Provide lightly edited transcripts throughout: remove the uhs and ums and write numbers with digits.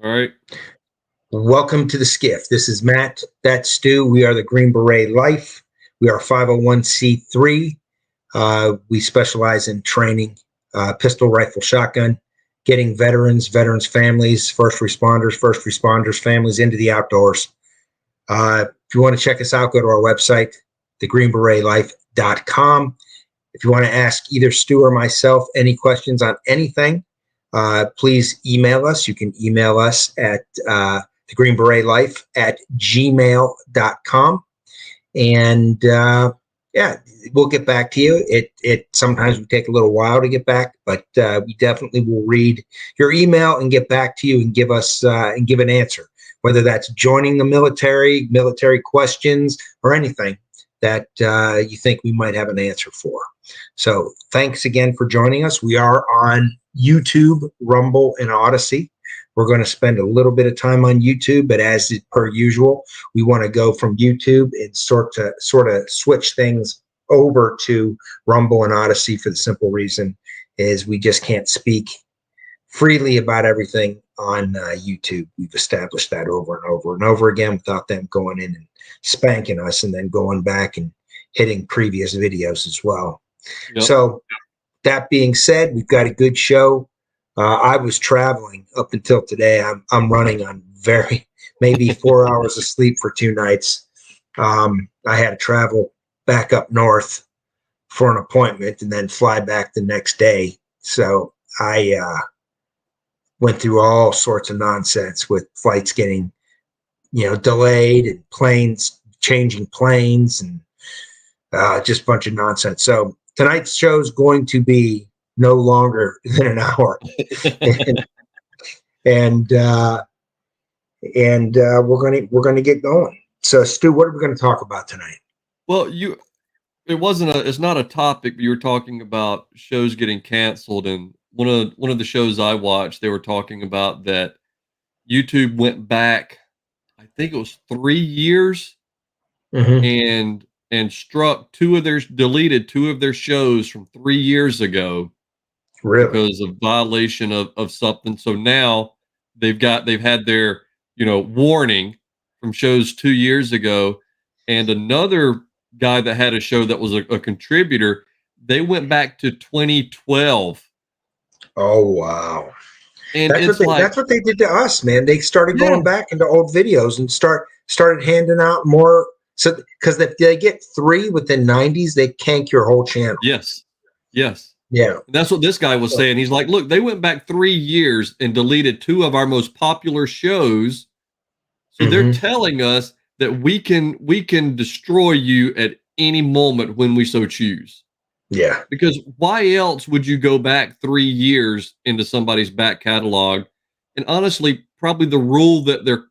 All right. Welcome to the SCIF. This is Matt. That's Stu. We are the Green Beret Life. We are 501c3. We specialize in training, pistol, rifle, shotgun, getting veterans families, first responders, families into the outdoors. If you want to check us out, go to our website, TheGreenBeretLife.com. If you want to ask either Stu or myself any questions on anything, please email us. You can email us at TheGreenBeretLife@gmail.com. And yeah, we'll get back to you. It sometimes we take a little while to get back, but we definitely will read your email and get back to you and give us and give an answer, whether that's joining the military questions, or anything that you think we might have an answer for. So thanks again for joining us. We are on YouTube, Rumble, and Odysee. We're going to spend a little bit of time on YouTube, but as per usual, we want to go from YouTube and sort of switch things over to Rumble and Odysee for the simple reason is we just can't speak freely about everything on YouTube. We've established that over and over and over again without them going in and spanking us and then going back and hitting previous videos as well. Yep. So that being said, we've got a good show. I was traveling up until today. I'm running on maybe 4 hours of sleep for 2 nights. I had to travel back up north for an appointment and then fly back the next day. So I went through all sorts of nonsense with flights getting, delayed and planes changing planes and just a bunch of nonsense. So tonight's show is going to be no longer than an hour, and we're gonna get going. So, Stu, what are we going to talk about tonight? Well, it's not a topic. But you were talking about shows getting canceled, and one of the shows I watched, they were talking about that YouTube went back, I think it was 3 years, and deleted 2 of their shows from 3 years ago. Really? Because of violation of something. So now they've had their, warning from shows 2 years ago. And another guy that had a show that was a contributor, they went back to 2012. Oh, wow. And that's what they did to us, man. They started going back into old videos and started handing out more. So, because if they get 3 within 90s, they cank your whole channel. Yes. Yeah. And that's what this guy was saying. He's like, look, they went back 3 years and deleted 2 of our most popular shows. So they're telling us that we can destroy you at any moment when we so choose. Yeah. Because why else would you go back 3 years into somebody's back catalog? And honestly, probably the rule that they're,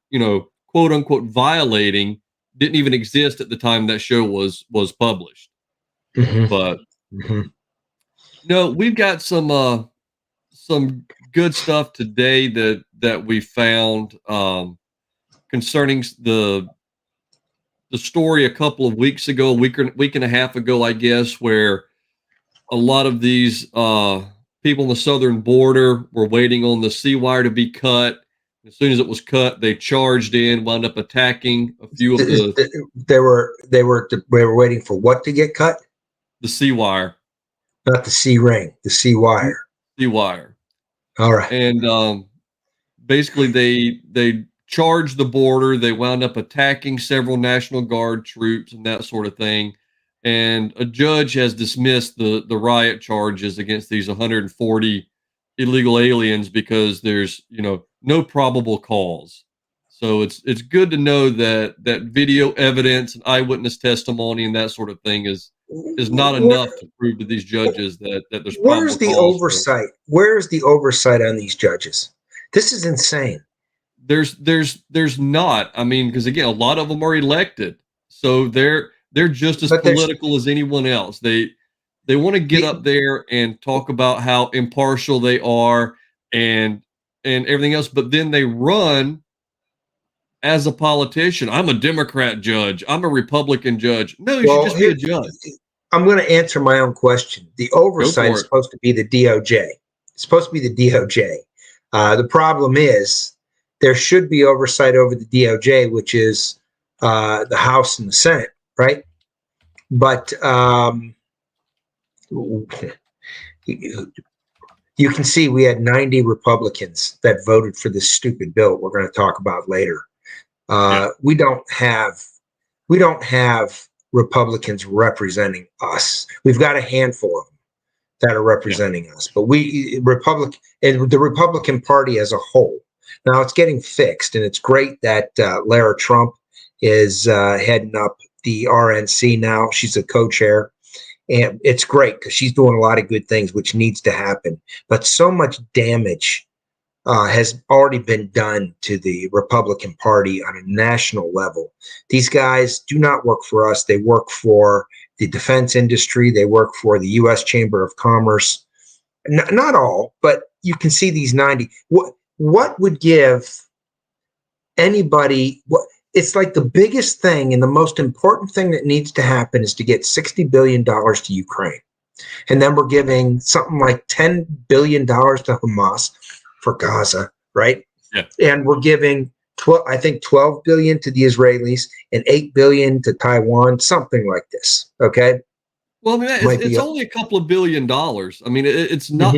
quote unquote violating didn't even exist at the time that show was published. But no, we've got some good stuff today that we found concerning the story a couple of weeks ago, week and a half ago, I guess, where a lot of these people on the southern border were waiting on the sea wire to be cut. As soon as it was cut, they charged in, wound up attacking a few of They were waiting for what to get cut? The sea wire. Not the C ring, the C wire. C wire. All right. And basically they charged the border. They wound up attacking several National Guard troops and that sort of thing. And a judge has dismissed the riot charges against these 140 illegal aliens because there's, no probable cause. So it's good to know that video evidence and eyewitness testimony and that sort of thing is not enough to prove to these judges that there's probable cause. Where's the oversight? Where's the oversight on these judges? This is insane. There's not. I mean, because again, a lot of them are elected, so they're just as political as anyone else. They want to get up there and talk about how impartial they are and everything else, but then they run as a politician. I'm a Democrat judge. I'm a Republican judge. No, you should just be a judge. I'm going to answer my own question. The oversight is supposed to be the DOJ. It's supposed to be the DOJ. The problem is there should be oversight over the DOJ, which is the House and the Senate, right? But you can see we had 90 Republicans that voted for this stupid bill we're going to talk about later. We don't have Republicans representing us. We've got a handful of them that are representing us, but the Republican Party as a whole. Now it's getting fixed, and it's great that Lara Trump is heading up the RNC now. She's a co-chair. And it's great because she's doing a lot of good things, which needs to happen. But so much damage has already been done to the Republican Party on a national level. These guys do not work for us. They work for the defense industry. They work for the U.S. Chamber of Commerce. Not all, but you can see these 90. What would give anybody... It's like the biggest thing and the most important thing that needs to happen is to get $60 billion to Ukraine. And then we're giving something like $10 billion to Hamas for Gaza, right? Yeah. And we're giving, $12 billion to the Israelis and $8 billion to Taiwan, something like this, okay? Well, I mean, it's only a couple of $1 billion. I mean, it's not,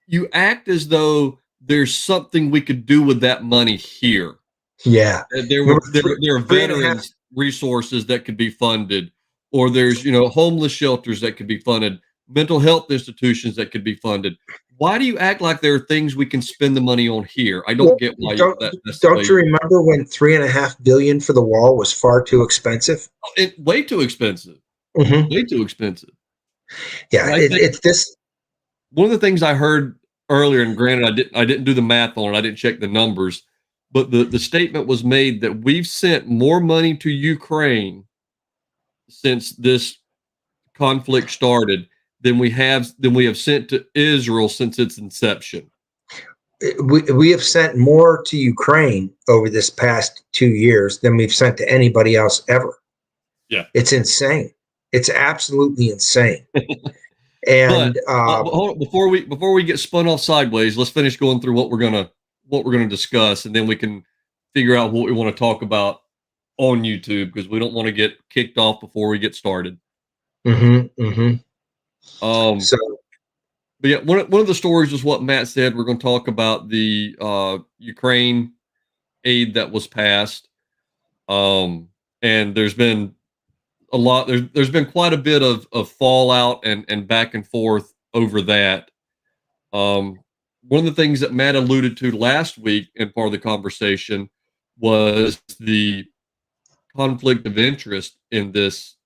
you act as though there's something we could do with that money here. Yeah, there are veterans resources that could be funded, or there's homeless shelters that could be funded, mental health institutions that could be funded. Why do you act like there are things we can spend the money on here? I don't get why. Don't you remember when $3.5 billion for the wall was far too expensive? Way too expensive. Way too expensive. Yeah, it's this. One of the things I heard earlier, and granted, I didn't do the math on it. I didn't check the numbers. But the statement was made that we've sent more money to Ukraine since this conflict started than we have sent to Israel since its inception. We have sent more to Ukraine over this past 2 years than we've sent to anybody else ever. Yeah, it's insane. It's absolutely insane. And but hold on, before we get spun off sideways, let's finish going through what we're gonna discuss, and then we can figure out what we want to talk about on YouTube, because we don't want to get kicked off before we get started. But yeah, one of the stories is what Matt said. We're going to talk about the Ukraine aid that was passed, and there's been a lot. There's been quite a bit of fallout and back and forth over that. One of the things that Matt alluded to last week in part of the conversation was the conflict of interest in this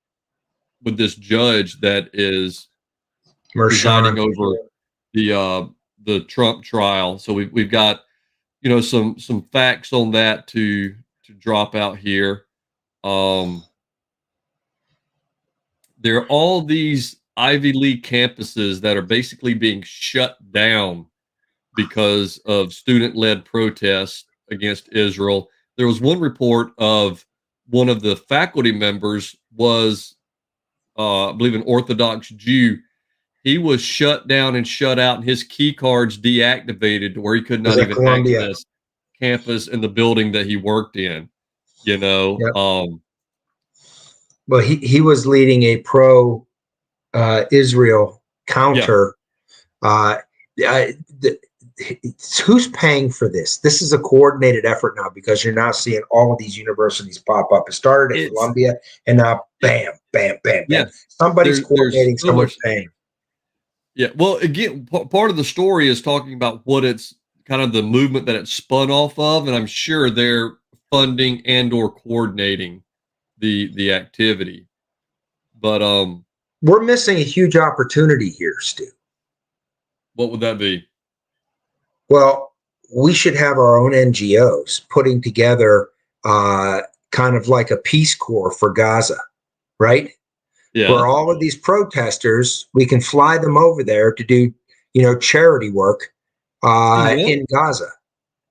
with this judge that is presiding over the Trump trial. So we've got some facts on that to drop out here. There are all these Ivy League campuses that are basically being shut down because of student-led protests against Israel. There was one report of one of the faculty members was, I believe, an Orthodox Jew. He was shut down and shut out, and his key cards deactivated to where he could not even access campus and the building that he worked in. Yep. Well, he was leading a pro Israel counter. Who's paying for this? This is a coordinated effort now, because you're now seeing all of these universities pop up. It started at Columbia, and now bam, bam, bam, bam. Yeah. Somebody's coordinating, someone's paying. Yeah. Well, again, part of the story is talking about what it's kind of the movement that it's spun off of, and I'm sure they're funding and or coordinating the activity. But we're missing a huge opportunity here, Stu. What would that be? Well, we should have our own NGOs putting together kind of like a Peace Corps for Gaza, right? Yeah. Where all of these protesters, we can fly them over there to do, charity work in Gaza.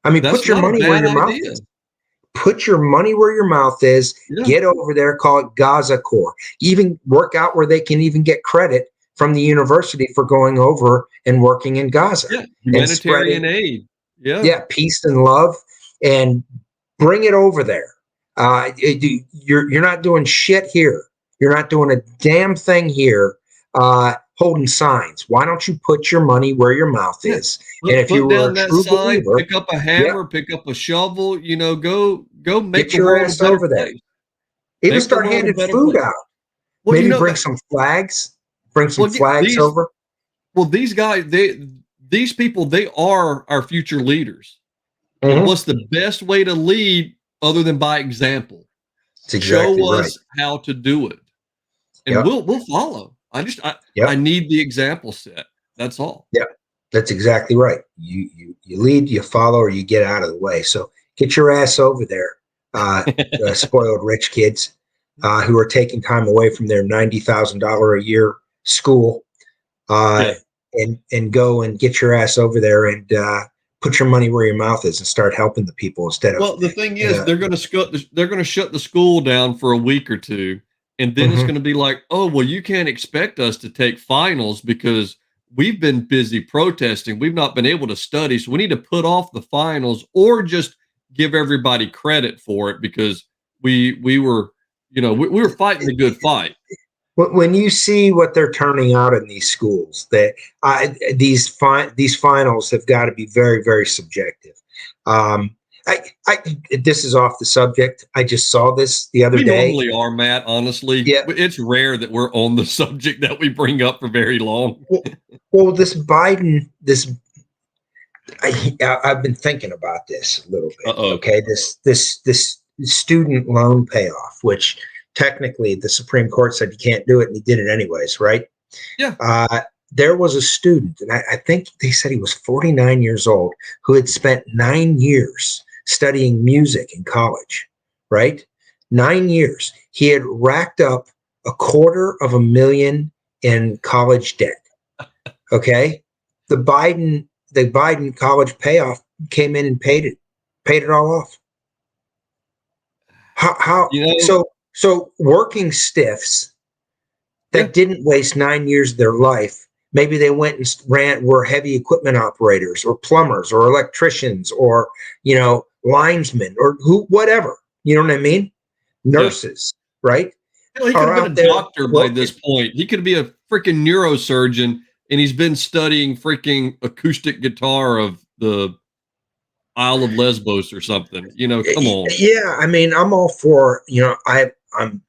I mean, put your money where your mouth is. Put your money where your mouth is. Yeah. Get over there, call it Gaza Corps. Even work out where they can even get credit from the university for going over and working in Gaza. Yeah, humanitarian aid. Yeah. Yeah, peace and love, and bring it over there. You're not doing shit here. You're not doing a damn thing here. Holding signs. Why don't you put your money where your mouth Yeah. is? And if you Put were a down that true sign, believer, pick up a yeah, hammer, pick up a shovel, go make get the your world a ass better over there. place. Even Make the start world a handing better food place. out. Well, Maybe bring that some flags. Bring some well, yeah, flags these over. well, these guys, these people, they are our future leaders. And Mm-hmm. what's the best way to lead other than by example? That's exactly Show right. us how to do it, and Yep. we'll follow. I Yep. need the example set. That's all. Yep. That's exactly right. You lead, you follow, or you get out of the way. So get your ass over there, spoiled rich kids who are taking time away from their $90,000 a year school, uh, Yeah. and go and get your ass over there and put your money where your mouth is and start helping the people instead of. Well, the thing is, they're going to shut the school down for a week or two, and then it's Mhm. going to be like, oh, well, you can't expect us to take finals because we've been busy protesting. We've not been able to study, so we need to put off the finals or just give everybody credit for it because we were, we were fighting the good fight. When you see what they're turning out in these schools, that these finals have got to be very, very subjective. Um, I this is off the subject. I just saw this the other We day. normally are, Matt. Honestly, Yeah. it's rare that we're on the subject that we bring up for very long. Well, this Biden, I've been thinking about this a little bit. Uh-oh. Okay, this student loan payoff, which technically the Supreme Court said you can't do it, and he did it anyways, right? Yeah. There was a student, and I think they said he was 49 years old, who had spent 9 years studying music in college, right? 9 years. He had racked up $250,000 in college debt. Okay. The Biden college payoff came in and paid it all off. How You know, so working stiffs yeah. that didn't waste 9 years of their life. Maybe they went and were heavy equipment operators or plumbers or electricians or, linesmen or whatever. You know what I mean? Yeah. Nurses, right? Hell, he could Are have been out a there doctor by working. this point. He could be a freaking neurosurgeon, and he's been studying freaking acoustic guitar of the Isle of Lesbos or something. Come on. Yeah, I mean, I'm all for, I'm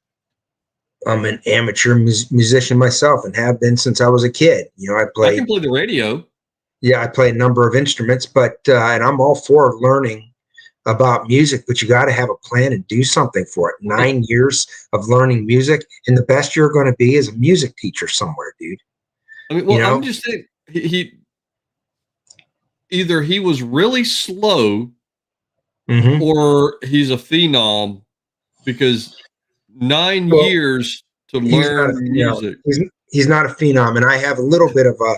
an amateur musician myself and have been since I was a kid. I can play the radio. I play a number of instruments, but and I'm all for learning about music, but you got to have a plan and do something for it. Yeah. 9 years of learning music, and the best you're going to be is a music teacher somewhere, dude. I mean, well, I'm just saying he either he was really slow Mm-hmm. or he's a phenom because 9 Well, years to he's not a learn phenom. music. He's not a phenom, and I have a little bit of a.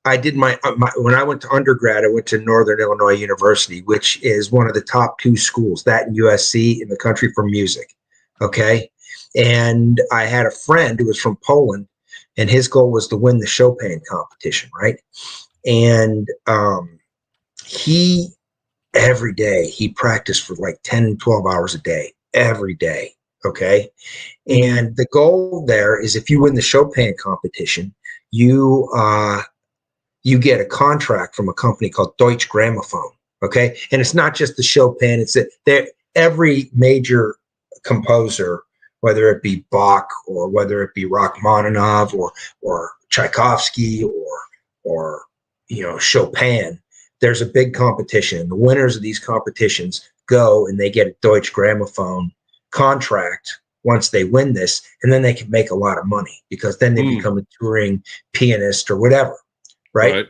I did my when I went to undergrad, I went to Northern Illinois University, which is one of the top two schools, that and USC, in the country for music. Okay, and I had a friend who was from Poland, and his goal was to win the Chopin competition, right? And he every day he practiced for like 10, 12 hours a day, every day. Okay. Mhm. And the goal there is if you win the Chopin competition, you you get a contract from a company called Deutsche Grammophon. Okay. And it's not just the Chopin, it's that every major composer, whether it be Bach or whether it be Rachmaninoff or Tchaikovsky or Chopin, there's a big competition. The winners of these competitions go and they get a Deutsche Grammophon contract once they win this, and then they can make a lot of money because then they become a touring pianist or whatever, right?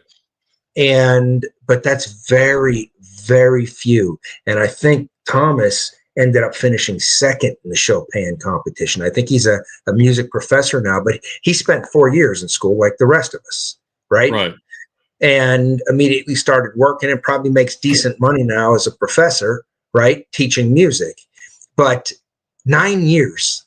But that's very, very few. And I think Thomas ended up finishing second in the Chopin competition. I think he's a music professor now, but he spent 4 years in school like the rest of us, right? Right. And immediately started working and probably makes decent money now as a professor, right? Teaching music. But 9 years,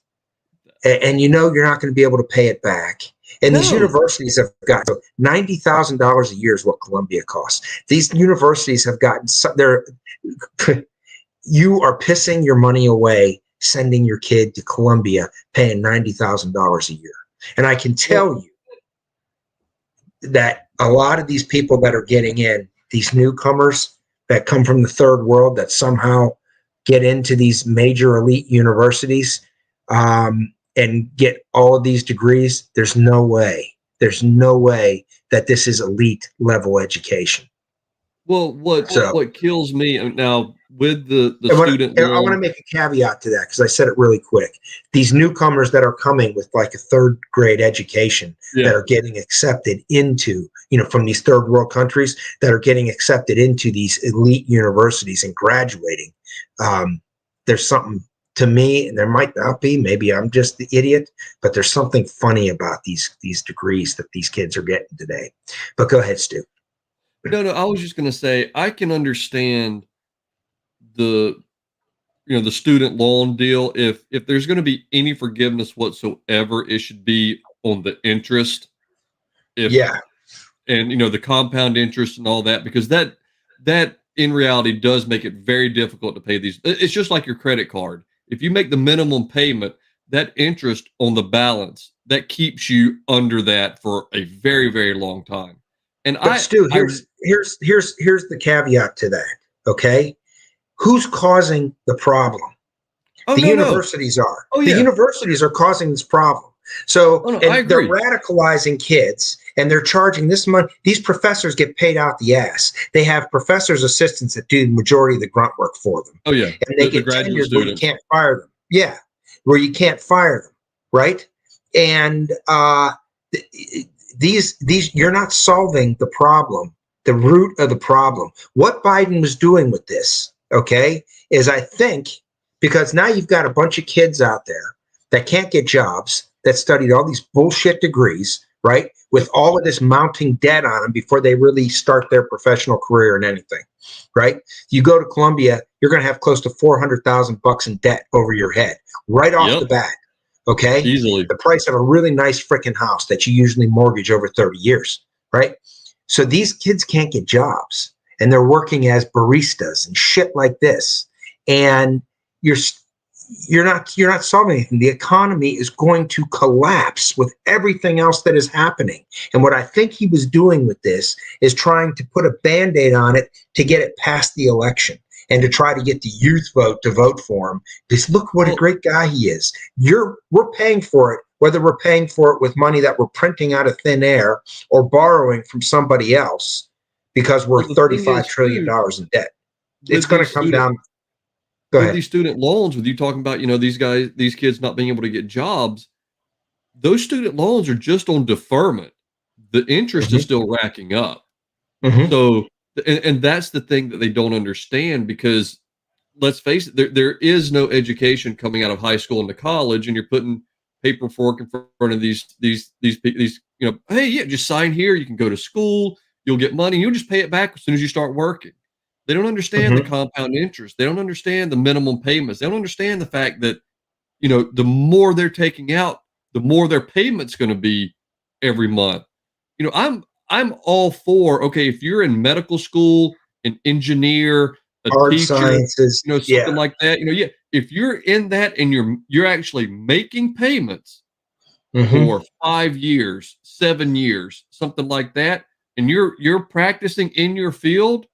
and you're not going to be able to pay it back. And these No. universities have got so $90,000 a year is what Columbia costs. These universities have gotten they're you are pissing your money away sending your kid to Columbia paying $90,000 a year. And I can tell you that a lot of these people that are getting in, these newcomers that come from the third world that somehow get into these major elite universities and get all of these degrees, there's no way that this is elite level education. Well, what kills me now with the student I want to loan. make a caveat to that because I said it really quick. These newcomers that are coming with like a third grade education that are getting accepted into, from these third world countries that are getting accepted into these elite universities and graduating. There's something to me, and there might not be, maybe I'm just the idiot, but there's something funny about these degrees that these kids are getting today. But go ahead, Stu. No, I was just going to say I can understand the the student loan deal. If there's going to be any forgiveness whatsoever, it should be on the interest. And the compound interest and all that, because that in reality does make it very difficult to pay these. It's just like your credit card. If you make the minimum payment, that interest on the balance that keeps you under that for a very, very long time. And but Stu, here's the caveat to that. Okay, who's causing the problem? The universities are. The universities are causing this problem. So they're radicalizing kids and they're charging this money. These professors get paid out the ass. They have professors' assistants that do the majority of the grunt work for them. Oh yeah, and they get tenured where you can't fire them. Yeah, where you can't fire them, right? And these you're not solving the problem, the root of the problem. What Biden was doing with this, okay, is I think because now you've got a bunch of kids out there that can't get jobs, that studied all these bullshit degrees, right, with all of this mounting debt on them before they really start their professional career in anything, right? You go to Columbia, you're going to have close to $400,000 in debt over your head right off the bat. Okay, easily the price of a really nice freaking house that you usually mortgage over 30 years, right? So these kids can't get jobs and they're working as baristas and shit like this. And you're not solving anything. The economy is going to collapse with everything else that is happening. And what I think he was doing with this is trying to put a Band-Aid on it to get it past the election and to try to get the youth vote to vote for him. Because look what a great guy he is. We're paying for it, whether we're paying for it with money that we're printing out of thin air or borrowing from somebody else because we're $35 trillion in debt. It's going to come down. Go ahead. These student loans, with you talking about, these kids not being able to get jobs, those student loans are just on deferment. The interest is still racking up. So, and that's the thing that they don't understand, because let's face it, there is no education coming out of high school into college, and you're putting paperwork in front of these, hey, yeah, just sign here. You can go to school, you'll get money, and you'll just pay it back as soon as you start working. They don't understand the compound interest. They don't understand the minimum payments. They don't understand the fact that, the more they're taking out, the more their payment's going to be every month. I'm all for, okay, if you're in medical school, an engineer, a hard teacher, sciences, something like that, if you're in that and you're actually making payments for 5 years, 7 years, something like that, and you're practicing in your field,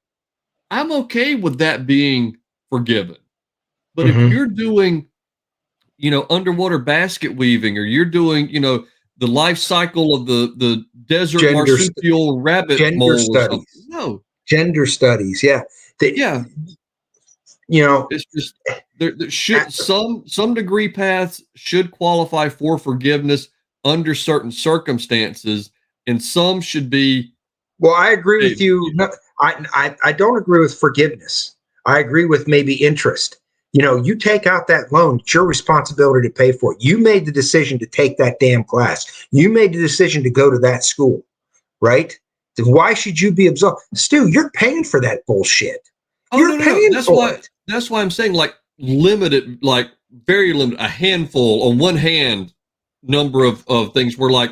I'm okay with that being forgiven. But if you're doing, underwater basket weaving, or you're doing, the life cycle of the desert marsupial rabbit mole or something. No. Gender studies. Yeah. It's just there should some degree paths should qualify for forgiveness under certain circumstances, and some should be. Well, I agree with you. I don't agree with forgiveness. I agree with maybe interest. You take out that loan, it's your responsibility to pay for it. You made the decision to take that damn class. You made the decision to go to that school, right? Why should you be absolved? Stu, you're paying for that bullshit. You're paying for it. That's why I'm saying, like, limited, like very limited, a handful on one hand number of things where, like,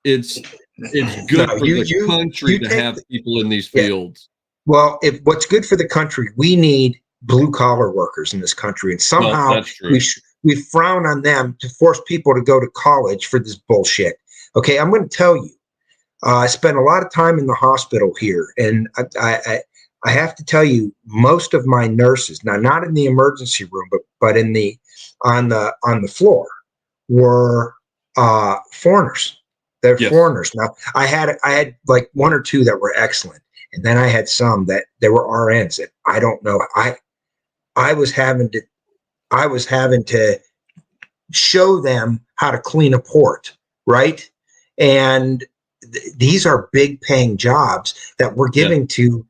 it's No, good for the country you to take have people in these yeah. fields. Well, if what's good for the country, we need blue collar workers in this country, and Well, somehow that's true. we frown on them to force people to go to college for this bullshit. Okay, I'm going to tell you. I spent a lot of time in the hospital here, and I have to tell you, most of my nurses, now not in the emergency room, but in the on the floor, were foreigners. They're Yes. foreigners. Now I had like one or two that were excellent, and then I had some that they were RNs. And I don't know. I was having to show them how to clean a port, right? And these are big paying jobs that we're giving to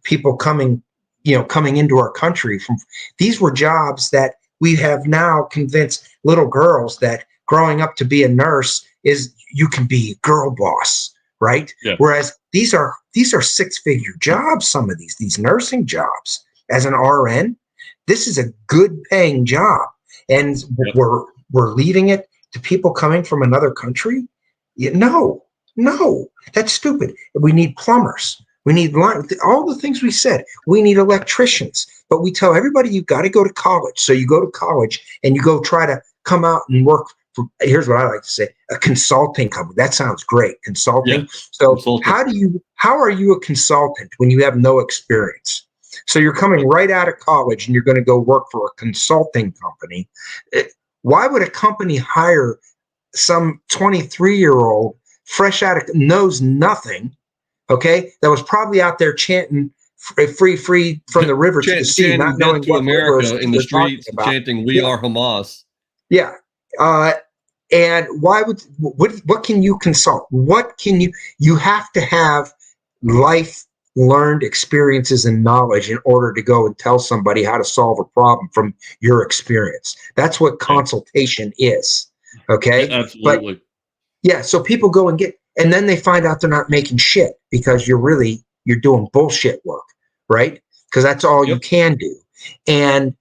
people coming into our country from. These were jobs that we have now convinced little girls that growing up to be a nurse is you can be a girl boss, right? Yeah. Whereas these are 6-figure jobs. Some of these nursing jobs as an RN, this is a good paying job, and we're leaving it to people coming from another country. No, that's stupid. We need plumbers. We need all the things we said. We need electricians, but we tell everybody you got to go to college. So you go to college and you go try to come out and work for. Here's what I like to say: a consulting company. That sounds great, consulting. Yeah. So Consulting. how are you a consultant when you have no experience? So you're coming right out of college and you're going to go work for a consulting company. Why would a company hire some 23-year-old fresh out of knows nothing, okay, that was probably out there chanting free from the river to the sea, not knowing to what America in the streets, about. chanting "We are Hamas." Yeah. And why would what can you consult? What can you have to have life learned experiences and knowledge in order to go and tell somebody how to solve a problem from your experience. That's what consultation is. Okay. Yeah, absolutely. But yeah, so people go and then they find out they're not making shit because you're doing bullshit work, right? Because that's all you can do. And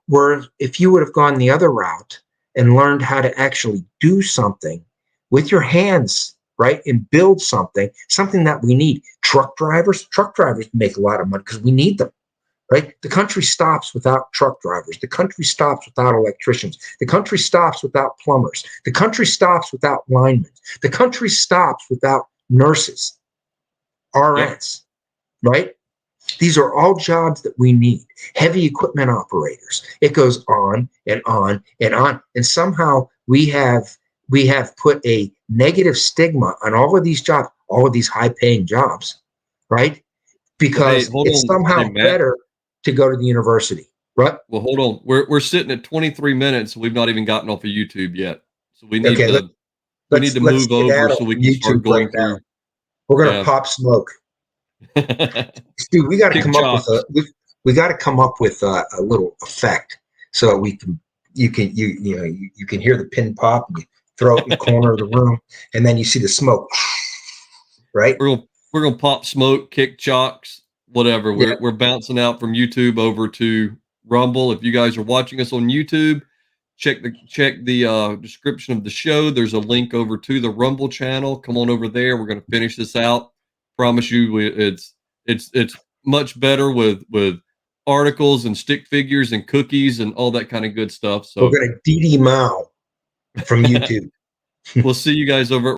where if you would have gone the other route and learned how to actually do something with your hands, right, and build something that we need. Truck drivers make a lot of money because we need them. Right? The country stops without truck drivers. The country stops without electricians. The country stops without plumbers. The country stops without linemen. The country stops without nurses, RNs, right? These are all jobs that we need. Heavy equipment operators. It goes on and on and on. And somehow we have put a negative stigma on all of these jobs, all of these high-paying jobs, right? Because it's somehow better to go to the university, right? Well, hold on. We're sitting at 23 minutes. We've not even gotten off of YouTube yet. So we need to move over so we can start going through. We're gonna pop smoke. Dude, we got to come up with a little effect so you can hear the pin pop and you throw it in the corner of the room and then you see the smoke, right? We're gonna pop smoke, kick chocks, whatever. We're bouncing out from YouTube over to Rumble. If you guys are watching us on YouTube, check the description of the show. There's a link over to the Rumble channel. Come on over there. We're gonna finish this out. Promise you, it's much better with articles and stick figures and cookies and all that kind of good stuff. So we're gonna DD Mao from YouTube. We'll see you guys over at